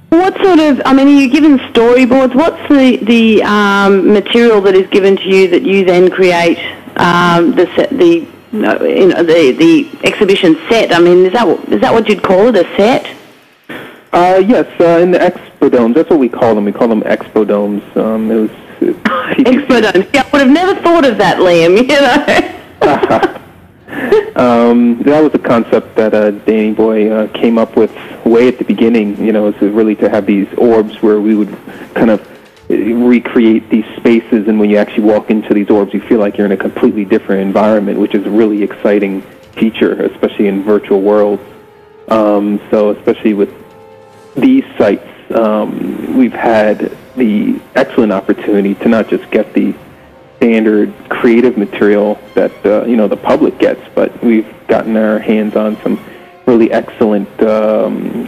What sort of, I mean, are you given storyboards? What's the material that is given to you that you then create the exhibition set? I mean, is that what you'd call it, a set? Yes, in the Expodomes, that's what we call them. We call them Expodomes. Expodomes. Yeah, I would have never thought of that, Liam, you know. That was a concept that Danny Boy came up with way at the beginning, you know, is really to have these orbs where we would kind of recreate these spaces, and when you actually walk into these orbs, you feel like you're in a completely different environment, which is a really exciting feature, especially in virtual worlds. So especially with these sites, we've had the excellent opportunity to not just get the standard creative material that the public gets, but we've gotten our hands on some really excellent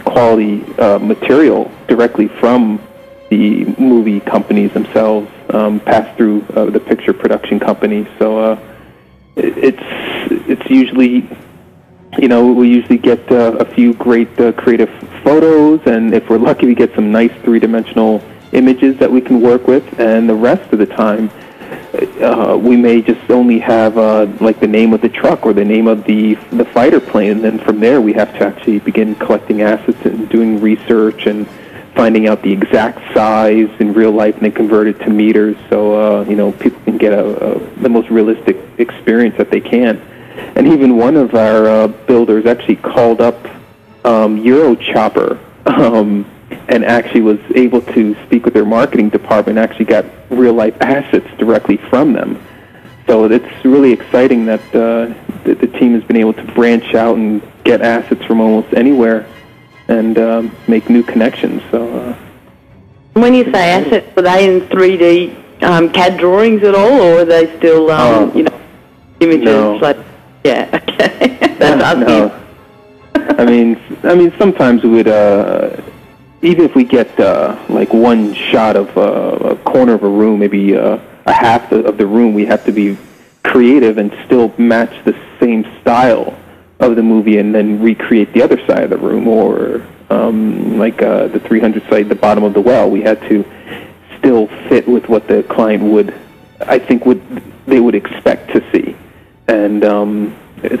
quality material directly from the movie companies themselves, passed through the picture production company. So it's usually, we usually get a few great creative photos, and if we're lucky, we get some nice three-dimensional images that we can work with, and the rest of the time, we may just only have like the name of the truck or the name of the fighter plane, and then from there we have to actually begin collecting assets and doing research and finding out the exact size in real life and then convert it to meters, so people can get the most realistic experience that they can. And even one of our builders actually called up Eurochopper and actually was able to speak with their marketing department and actually got real-life assets directly from them. So it's really exciting that the team has been able to branch out and get assets from almost anywhere and make new connections. So, when you say assets, are they in 3D CAD drawings at all, or are they still, images? No. Like, yeah, okay. That's no. I mean, sometimes we would, even if we get like one shot of a corner of a room, maybe a half of the room, we have to be creative and still match the same style of the movie and then recreate the other side of the room, or like the 300 site, the bottom of the well, we had to still fit with what the client would expect to see. And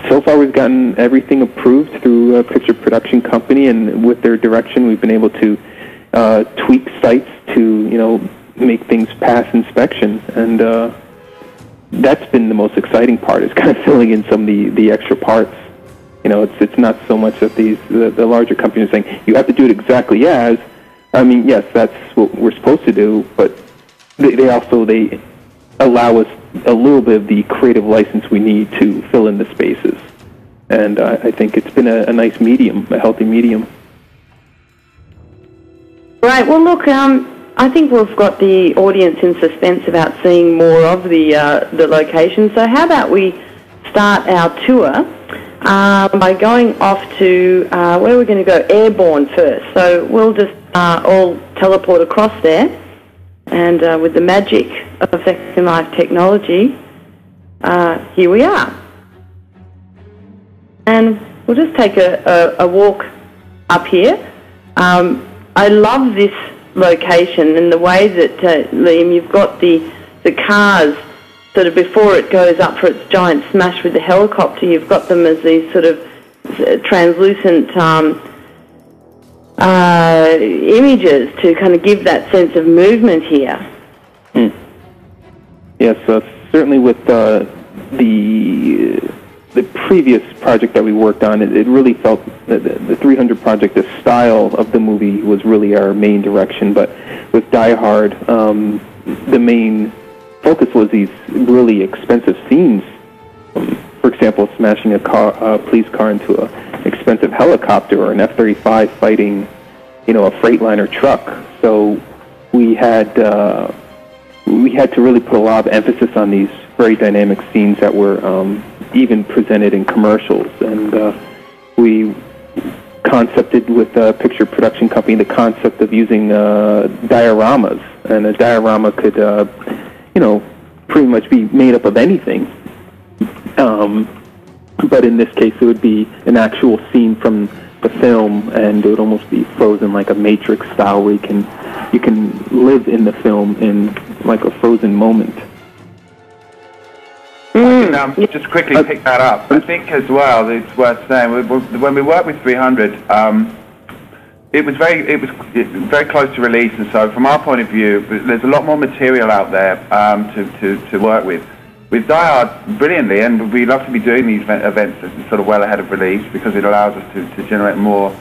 so far we've gotten everything approved through a picture production company, and with their direction we've been able to tweak sites to make things pass inspection, and that's been the most exciting part, is kind of filling in some of the extra parts. It's not so much that the larger companies are saying you have to do it exactly as. I mean, yes, that's what we're supposed to do, but they allow us a little bit of the creative license we need to fill in the spaces. And I think it's been a nice medium, a healthy medium. Right. Well, look, I think we've got the audience in suspense about seeing more of the location. So how about we start our tour by going off to where we're going to go, Airborne first. So we'll just all teleport across there. And with the magic of Second Life technology, here we are. And we'll just take a walk up here. I love this location and the way that, Liam, you've got the cars sort of before it goes up for its giant smash with the helicopter, you've got them as these sort of translucent images to kind of give that sense of movement here. Yes, certainly with the previous project that we worked on, it really felt that the 300 project, the style of the movie was really our main direction. But with Die Hard, the main focus was these really expensive scenes. For example, smashing a police car into an expensive helicopter, or an F-35 fighting, a Freightliner truck. So we had to really put a lot of emphasis on these very dynamic scenes that were even presented in commercials. And we concepted with a picture production company the concept of using dioramas. And a diorama could, pretty much be made up of anything. But in this case, it would be an actual scene from the film, and it would almost be frozen like a Matrix style, where you can live in the film in like a frozen moment. I can just quickly pick that up. I think as well, it's worth saying, when we worked with 300, it was very close to release, and so from our point of view, there's a lot more material out there to work with. With Die Hard, brilliantly, and we love to be doing these events sort of well ahead of release, because it allows us to generate more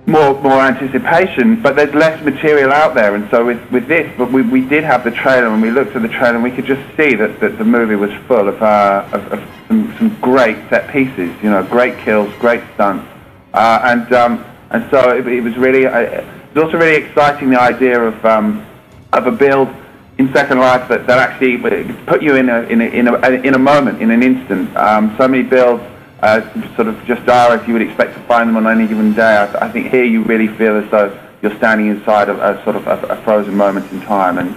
anticipation, but there's less material out there, and so with this, but we did have the trailer, and we looked at the trailer, and we could just see that the movie was full of some great set pieces, you know, great kills, great stunts, and so it was really, it was also really exciting, the idea of a build in Second Life that actually put you in a moment, in an instant. So many builds sort of just are as you would expect to find them on any given day. I think here you really feel as though you're standing inside of a sort of a frozen moment in time, and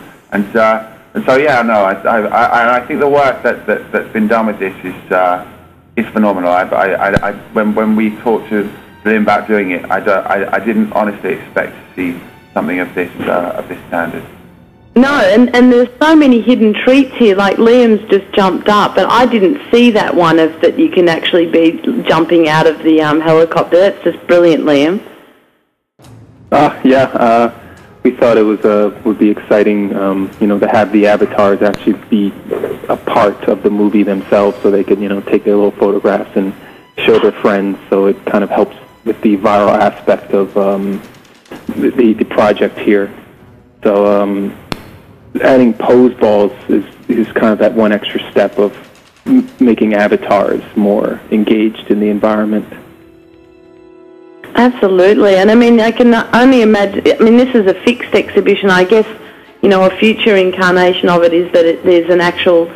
so yeah, no, I think the work that's been done with this is phenomenal. When we talked to Lynn about doing it, I didn't honestly expect to see something of this standard. No, and there's so many hidden treats here, like Liam's just jumped up, and I didn't see that one of that you can actually be jumping out of the helicopter. That's just brilliant, Liam. We thought it would be exciting, to have the avatars actually be a part of the movie themselves, so they could, take their little photographs and show their friends, so it kind of helps with the viral aspect of the project here. So, adding pose balls is kind of that one extra step of making avatars more engaged in the environment. Absolutely, and I mean, I can only imagine, I mean, this is a fixed exhibition. I guess, a future incarnation of it is that there's an actual,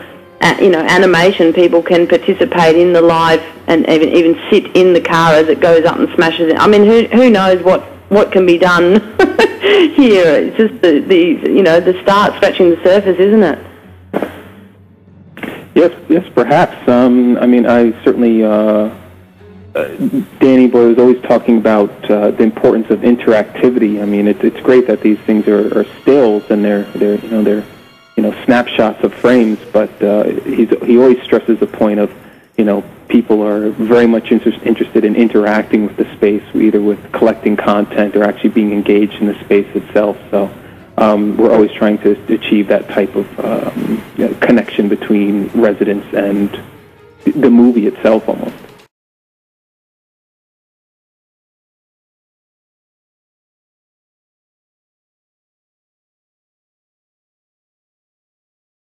animation. People can participate in the live and even sit in the car as it goes up and smashes it. I mean, who knows what can be done here. It's just the start, scratching the surface, isn't it? Yes, perhaps. I certainly, Danny Boy was always talking about the importance of interactivity. I mean, it's great that these things are stills and they're snapshots of frames, but he always stresses the point of, people are very much interested in interacting with the space, either with collecting content or actually being engaged in the space itself. So we're always trying to achieve that type of connection between residents and the movie itself, almost.